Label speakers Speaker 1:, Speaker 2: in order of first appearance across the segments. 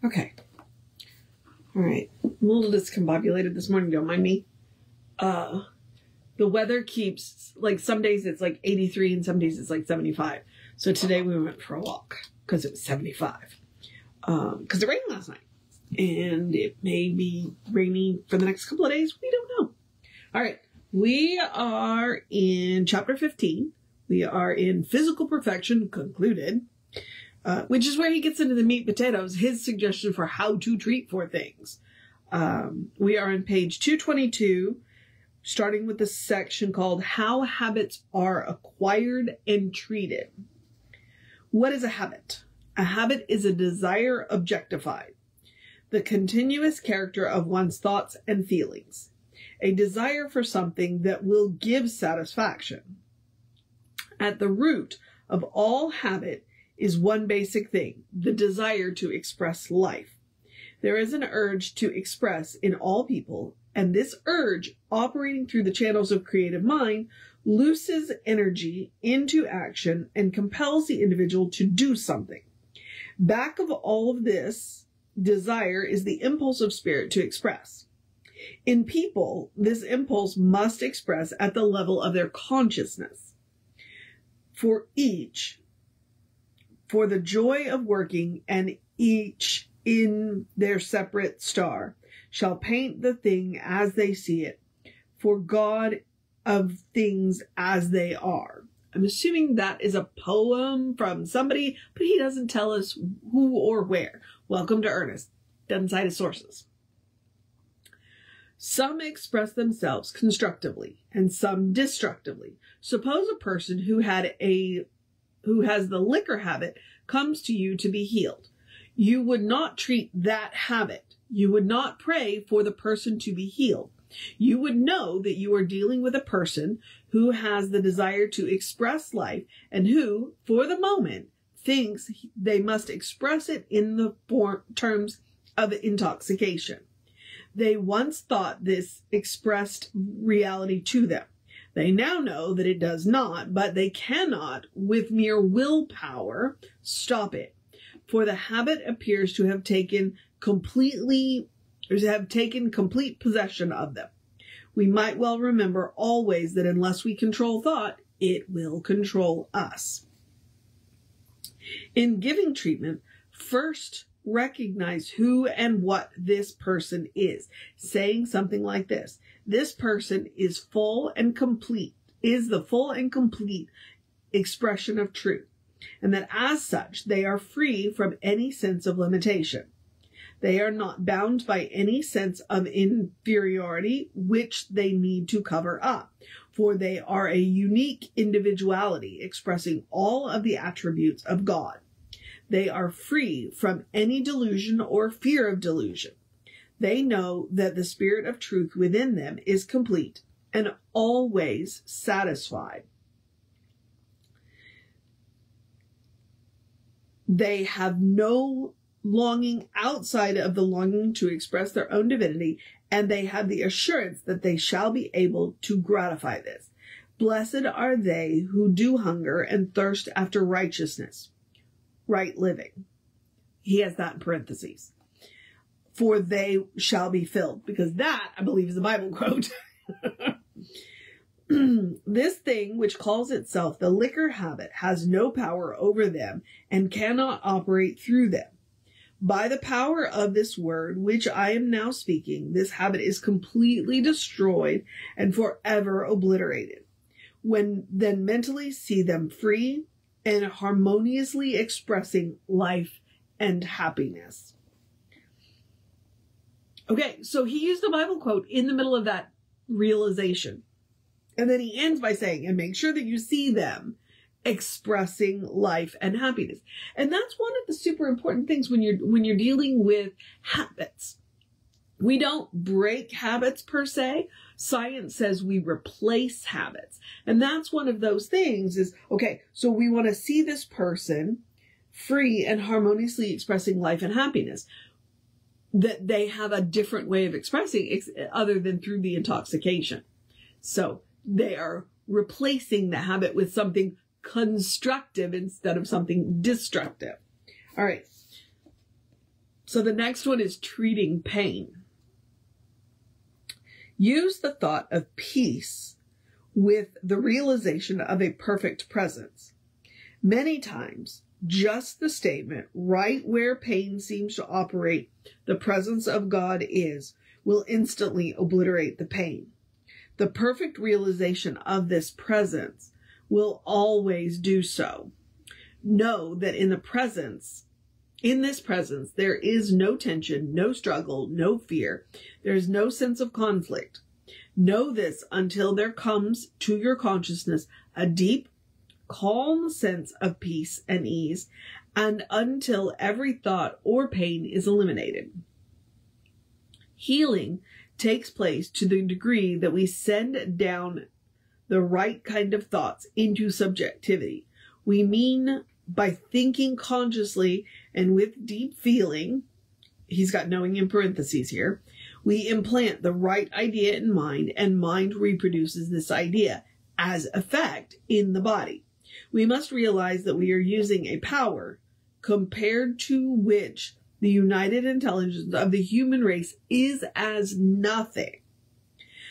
Speaker 1: Okay. All right. I'm a little discombobulated this morning. Don't mind me. The weather keeps, like, some days it's like 83 and some days it's like 75. So today we went for a walk because it was 75. Because it rained last night. And it may be rainy for the next couple of days. We don't know. All right. We are in chapter 15. We are in Physical Perfection Concluded. Which is where he gets into the meat and potatoes, his suggestion for how to treat for things. We are on page 222, starting with the section called How Habits Are Acquired and Treated. What is a habit? A habit is a desire objectified, the continuous character of one's thoughts and feelings, a desire for something that will give satisfaction. At the root of all habit is one basic thing, the desire to express life. There is an urge to express in all people, and this urge, operating through the channels of creative mind, looses energy into action and compels the individual to do something. Back of all of this desire is the impulse of spirit to express. In people, this impulse must express at the level of their consciousness. For each, for the joy of working, and each in their separate star shall paint the thing as they see it, for God of things as they are. I'm assuming that is a poem from somebody, but he doesn't tell us who or where. Welcome to Ernest. Doesn't cite his sources. Some express themselves constructively and some destructively. Suppose a person who has the liquor habit comes to you to be healed. You would not treat that habit. You would not pray for the person to be healed. You would know that you are dealing with a person who has the desire to express life and who, for the moment, thinks they must express it in the terms of intoxication. They once thought this expressed reality to them. They now know that it does not, but they cannot, with mere willpower, stop it. For the habit appears to have taken complete possession of them. We might well remember always that unless we control thought, it will control us. In giving treatment, first recognize who and what this person is. Saying something like this: this person is the full and complete expression of truth, and that as such they are free from any sense of limitation. They are not bound by any sense of inferiority which they need to cover up, for they are a unique individuality expressing all of the attributes of God. They are free from any delusion or fear of delusion. They know that the spirit of truth within them is complete and always satisfied. They have no longing outside of the longing to express their own divinity, and they have the assurance that they shall be able to gratify this. Blessed are they who do hunger and thirst after righteousness, right living. He has that in parentheses. For they shall be filled, because that, I believe, is a Bible quote. This thing which calls itself the liquor habit has no power over them and cannot operate through them. By the power of this word, which I am now speaking, this habit is completely destroyed and forever obliterated. Then mentally see them free and harmoniously expressing life and happiness. Okay, so he used a Bible quote in the middle of that realization. And then he ends by saying, and make sure that you see them expressing life and happiness. And that's one of the super important things when you're dealing with habits. We don't break habits per se. Science says we replace habits. And that's one of those things is, okay, so we want to see this person free and harmoniously expressing life and happiness. That they have a different way of expressing other than through the intoxication. So they are replacing the habit with something constructive instead of something destructive. All right. So the next one is treating pain. Use the thought of peace with the realization of a perfect presence. Many times, just the statement, right where pain seems to operate, the presence of God is, will instantly obliterate the pain. The perfect realization of this presence will always do so. Know that in this presence, there is no tension, no struggle, no fear. There is no sense of conflict. Know this until there comes to your consciousness a deep, calm sense of peace and ease, and until every thought or pain is eliminated. Healing takes place to the degree that we send down the right kind of thoughts into subjectivity. We mean by thinking consciously and with deep feeling, he's got knowing in parentheses here, we implant the right idea in mind, and mind reproduces this idea as effect in the body. We must realize that we are using a power compared to which the united intelligence of the human race is as nothing.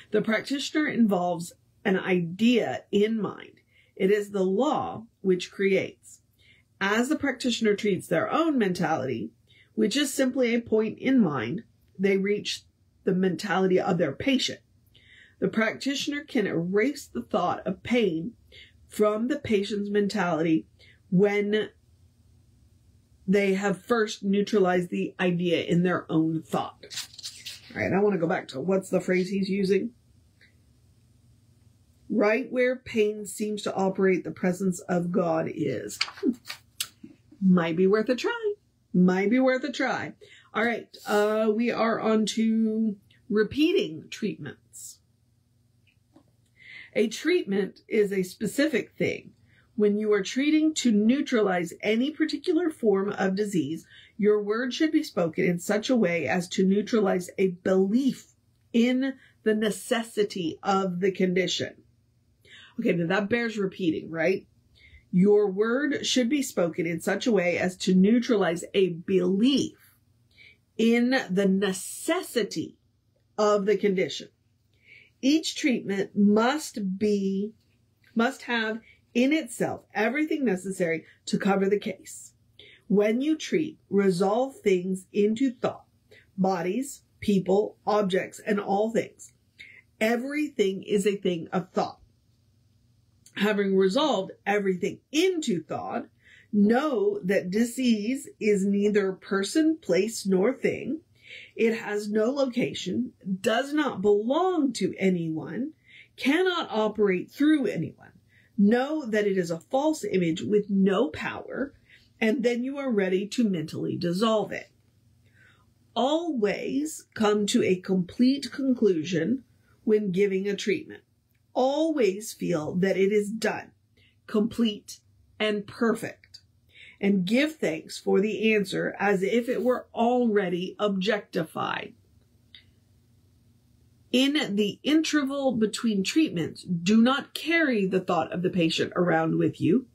Speaker 1: The practitioner involves an idea in mind. It is the law which creates. As the practitioner treats their own mentality, which is simply a point in mind, they reach the mentality of their patient. The practitioner can erase the thought of pain from the patient's mentality when they have first neutralized the idea in their own thought. All right, I want to go back to what's the phrase he's using. Right where pain seems to operate, the presence of God is. Might be worth a try. Might be worth a try. All right, we are on to repeating treatments. A treatment is a specific thing. When you are treating to neutralize any particular form of disease, your word should be spoken in such a way as to neutralize a belief in the necessity of the condition. Okay, now that bears repeating, right? Your word should be spoken in such a way as to neutralize a belief in the necessity of the condition. Each treatment must have in itself everything necessary to cover the case. When you treat, resolve things into thought, bodies, people, objects, and all things. Everything is a thing of thought. Having resolved everything into thought, know that disease is neither person, place, nor thing. It has no location, does not belong to anyone, cannot operate through anyone. Know that it is a false image with no power, and then you are ready to mentally dissolve it. Always come to a complete conclusion when giving a treatment. Always feel that it is done, complete, and perfect, and give thanks for the answer as if it were already objectified. In the interval between treatments, do not carry the thought of the patient around with you.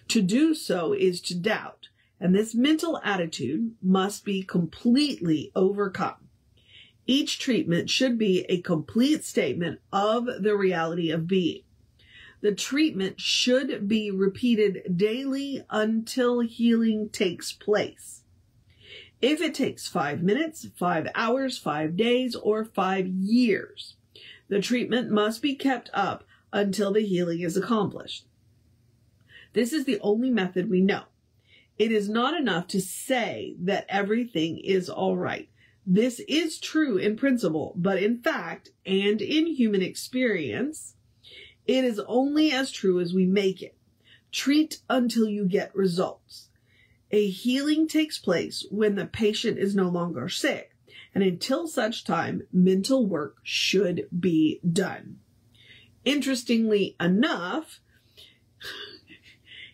Speaker 1: To do so is to doubt, and this mental attitude must be completely overcome. Each treatment should be a complete statement of the reality of being. The treatment should be repeated daily until healing takes place. If it takes 5 minutes, 5 hours, 5 days, or 5 years, the treatment must be kept up until the healing is accomplished. This is the only method we know. It is not enough to say that everything is all right. This is true in principle, but in fact, and in human experience, it is only as true as we make it. Treat until you get results. A healing takes place when the patient is no longer sick, and until such time, mental work should be done. Interestingly enough,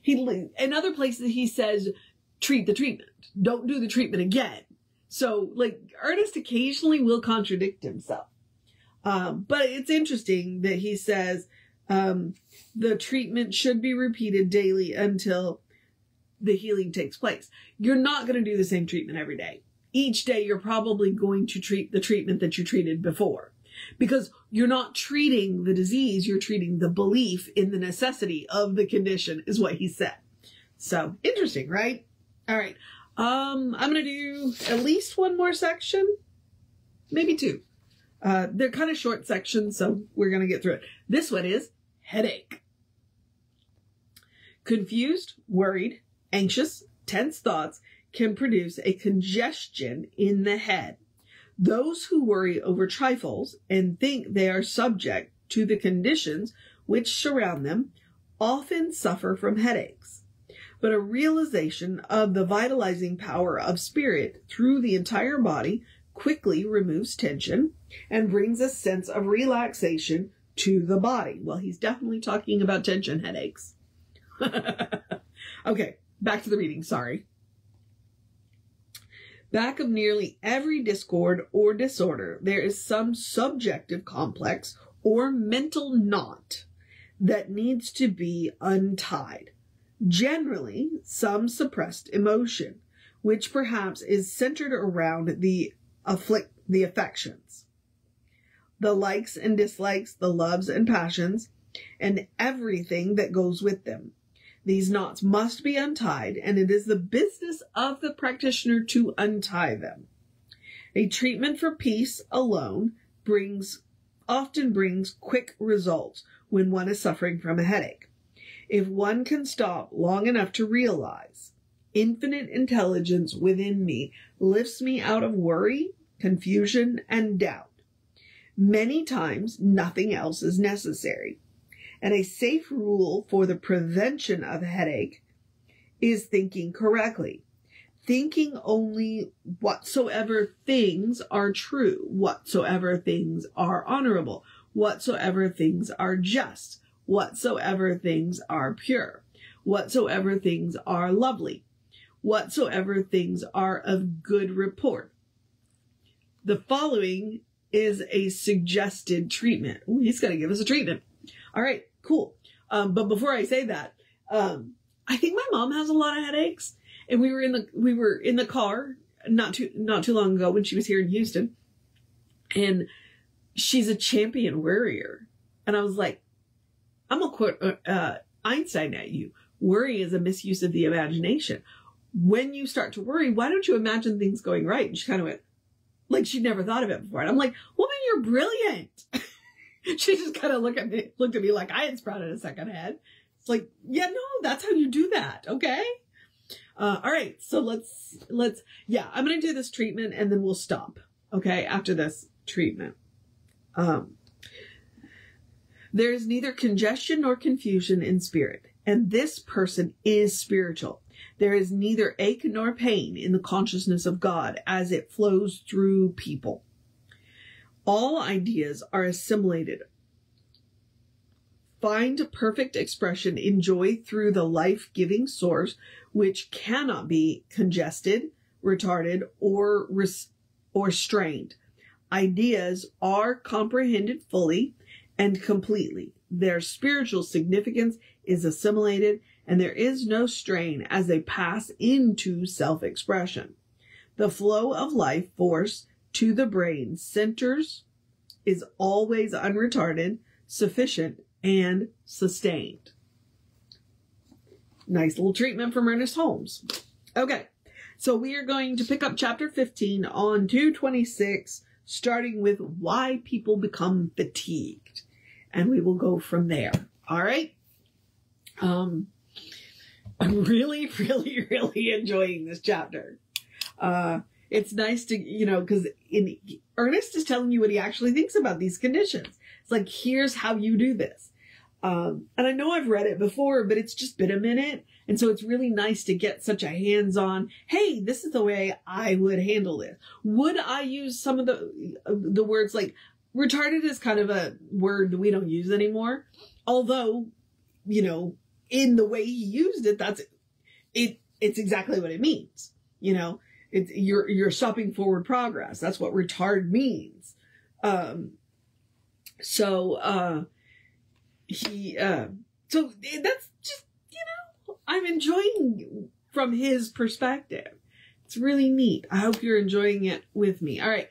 Speaker 1: in other places he says, treat the treatment. Don't do the treatment again. So, Ernest occasionally will contradict himself. But it's interesting that he says the treatment should be repeated daily until the healing takes place. You're not going to do the same treatment every day. each day you're probably going to treat the treatment that you treated before, because you're not treating the disease, you're treating the belief in the necessity of the condition, is what he said. So interesting, right? All right. I'm going to do at least one more section, maybe two. They're kind of short sections, so we're going to get through it. This one is headache. Confused, worried, anxious, tense thoughts can produce a congestion in the head. Those who worry over trifles and think they are subject to the conditions which surround them often suffer from headaches. But a realization of the vitalizing power of spirit through the entire body quickly removes tension and brings a sense of relaxation to the body. Well, he's definitely talking about tension headaches. Okay, back to the reading, sorry. Back of nearly every discord or disorder, there is some subjective complex or mental knot that needs to be untied. Generally, some suppressed emotion, which perhaps is centered around the affections, the likes and dislikes, the loves and passions, and everything that goes with them. These knots must be untied, and it is the business of the practitioner to untie them. A treatment for peace alone often brings quick results when one is suffering from a headache. If one can stop long enough to realize, infinite intelligence within me lifts me out of worry, confusion, and doubt. Many times, nothing else is necessary. And a safe rule for the prevention of headache is thinking correctly. Thinking only whatsoever things are true, whatsoever things are honorable, whatsoever things are just, whatsoever things are pure, whatsoever things are lovely, whatsoever things are of good report. The following is a suggested treatment. Ooh, he's going to give us a treatment. All right, cool. But before I say that, I think my mom has a lot of headaches, and we were in the car not too long ago when she was here in Houston, and she's a champion worrier. And I was like, I'm gonna quote Einstein at you. Worry is a misuse of the imagination. When you start to worry, why don't you imagine things going right? And she kind of went, like she'd never thought of it before. And I'm like, woman, you're brilliant. She just kind of looked at me like I had sprouted a second head. It's like, yeah, no, that's how you do that. Okay. All right. So yeah, I'm going to do this treatment and then we'll stop. Okay. After this treatment. There is neither congestion nor confusion in spirit, and this person is spiritual. There is neither ache nor pain in the consciousness of God as it flows through people. All ideas are assimilated. Find perfect expression in joy through the life-giving source, which cannot be congested, retarded, or strained. Ideas are comprehended fully and completely. Their spiritual significance is assimilated, and there is no strain as they pass into self-expression. The flow of life force to the brain centers is always unretarded, sufficient, and sustained. Nice little treatment from Ernest Holmes. Okay, so we are going to pick up chapter 15 on 226, starting with why people become fatigued. And we will go from there. All right? I'm really, really, really enjoying this chapter. It's nice to, because Ernest is telling you what he actually thinks about these conditions. It's like, here's how you do this. And I know I've read it before, but it's just been a minute. And so it's really nice to get such a hands-on, hey, this is the way I would handle this. Would I use some of the words like retarded is kind of a word that we don't use anymore. Although, in the way he used it, it's exactly what it means. You're stopping forward progress. That's what retard means. So that's just, I'm enjoying from his perspective. It's really neat. I hope you're enjoying it with me. All right.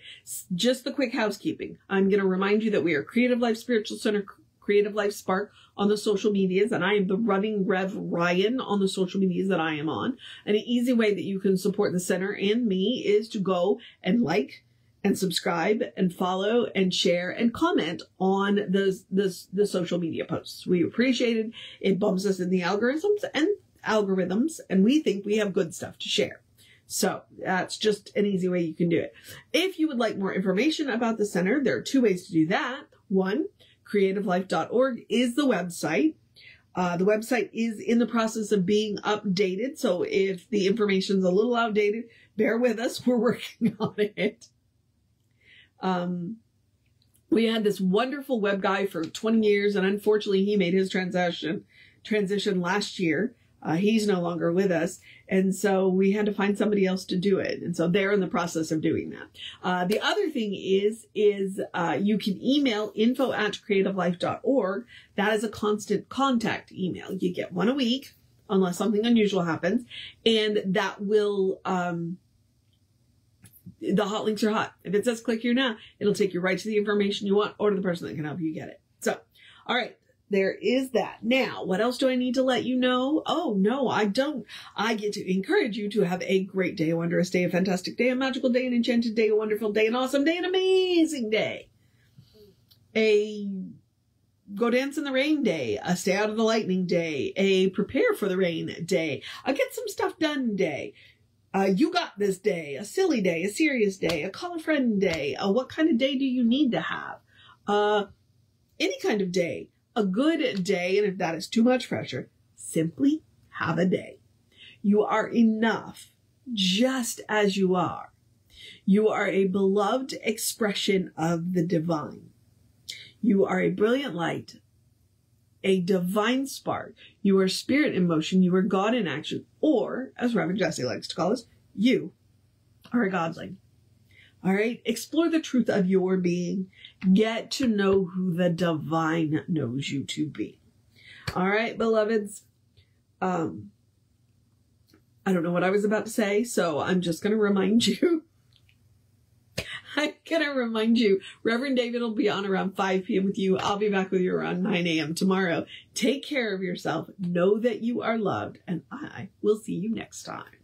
Speaker 1: Just the quick housekeeping. I'm going to remind you that we are Creative Life Spiritual Center, Creative Life Spark on the social medias, and I am the Running Rev Ryan on the social medias that I am on. And an easy way that you can support the center and me is to go and like and subscribe and follow and share and comment on the social media posts. We appreciate it. It bumps us in the algorithms, and we think we have good stuff to share. So that's just an easy way you can do it. If you would like more information about the center, there are two ways to do that. One, creativelife.org is the website. The website is in the process of being updated. So if the information's a little outdated, bear with us. We're working on it. We had this wonderful web guy for 20 years, and unfortunately he made his transition last year. He's no longer with us. And so we had to find somebody else to do it. And so they're in the process of doing that. The other thing is you can email info@creativelife.org. That is a constant contact email. You get one a week unless something unusual happens. And that will, the hot links are hot. If it says click here now, it'll take you right to the information you want or to the person that can help you get it. So, all right. There is that. Now, what else do I need to let you know? Oh, no, I don't. I get to encourage you to have a great day, a wondrous day, a fantastic day, a magical day, an enchanted day, a wonderful day, an awesome day, an amazing day. A go dance in the rain day, a stay out of the lightning day, a prepare for the rain day, a get some stuff done day. You got this day, a silly day, a serious day, a call a friend day. What kind of day do you need to have? Any kind of day. A good day, and if that is too much pressure, simply have a day. You are enough just as you are. You are a beloved expression of the divine. You are a brilliant light, a divine spark. You are spirit in motion. You are God in action. Or, as Reverend Jesse likes to call us, you are a godling. All right. Explore the truth of your being. Get to know who the divine knows you to be. All right, beloveds. I don't know what I was about to say, so I'm just going to remind you. Reverend David will be on around 5 p.m. with you. I'll be back with you around 9 a.m. tomorrow. Take care of yourself. Know that you are loved, and I will see you next time.